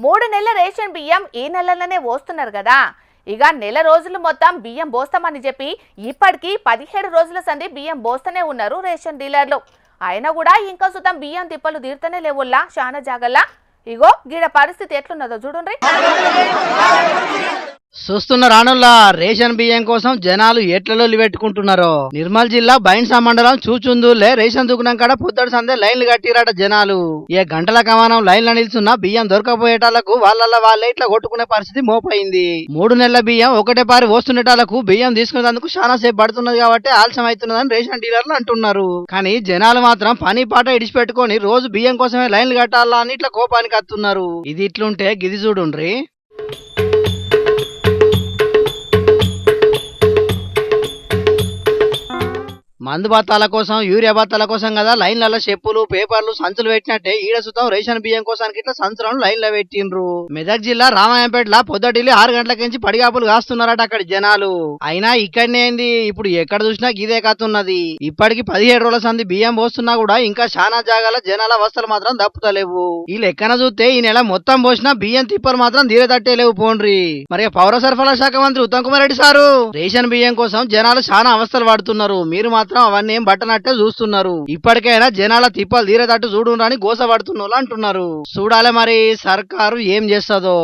3 నెలల రేషన్ బియ్యం ఈ నెలలోనే పోస్తున్నారు కదా. ఇక నెల రోజులు మొత్తం బియ్యం పోస్తామని చెప్పి ఇప్పటికీ 17 రోజుల సంది బియ్యం పోస్తూనే ఉన్నారు రేషన్ డీలర్లు. అయినా కూడా ఇంకా సుతం బియ్యం తిప్పలు తీరుతూనే లేవుల్లా చాలా జాగల్లా. ఇగో గీడ పరిస్థితి ఎట్లున్నదో చూడండి. చూస్తున్న రానుల్లా రేషన్ బియ్యం కోసం జనాలు ఎట్లలో పెట్టుకుంటున్నారో. నిర్మల్ జిల్లా బైన్సా మండలం చూచుందులే రేషన్ దుకాణం కాడ పొద్దుడు సందే లైన్లు కట్టిరాట జనాలు. ఏ గంటల కమానం లైన్ల నిల్చున్న బియ్యం దొరకపోయేటాలకు వాళ్ళే ఇట్లా కొట్టుకునే పరిస్థితి మోపైంది. 3 నెలల బియ్యం ఒకటే పారి వస్తుండేటాలకు బియ్యం తీసుకునేందుకు చాలా సేపు పడుతున్నది కాబట్టి ఆలస్యం అవుతున్నదని రేషన్ డీలర్లు అంటున్నారు. కానీ జనాలు మాత్రం పని పాట ఇడిచిపెట్టుకొని రోజు బియ్యం కోసమే లైన్లు కట్టాలా అని ఇట్లా కోపానికి వస్తున్నారు. ఇది ఇట్లుంటే గిది చూడుండ్రి. మందు బత్తాల కోసం యూరియా బత్తాల కోసం కదా లైన్లలో చెప్పులు పేపర్లు సంచులు పెట్టినట్టే ఈడ సుతం రేషన్ బియ్యం కోసానికి ఇట్లా సంచులను లైన్లో పెట్టిండ్రు. మెదక్ జిల్లా రామాయంపేటలో పొద్దుటిల్లి 6 గంటలకించి పడిగాపులు కాస్తున్నారట అక్కడి జనాలు. అయినా ఇక్కడనే ఏంది ఇప్పుడు ఎక్కడ చూసినా గిదే కతున్నది. ఇప్పటికి 17 రోజుల సంది బియ్యం పోస్తున్నా కూడా ఇంకా చాలా జాగాల జనాల అవస్థలు మాత్రం దప్పుతలేవు. ఈ లెక్కన చూస్తే ఈ నెల మొత్తం పోసినా బియ్యం తిప్పలు మాత్రం తీరేదట్టే లేవు పోండ్రి. మరి పౌర సరఫరా శాఖ మంత్రి ఉత్తమ్ కుమార్ రెడ్డి సారు రేషన్ బియ్యం కోసం జనాలు చాలా అవస్థలు పడుతున్నారు. మీరు మాత్రం అవన్నీ ఏం బట్టనట్టే చూస్తున్నారు. ఇప్పటికైనా జనాల తిప్పలు తీరేటట్టు చూడునని గోసపడుతున్నారు అంటున్నారు. చూడాలి మరి సర్కారు ఏం చేస్తుందో.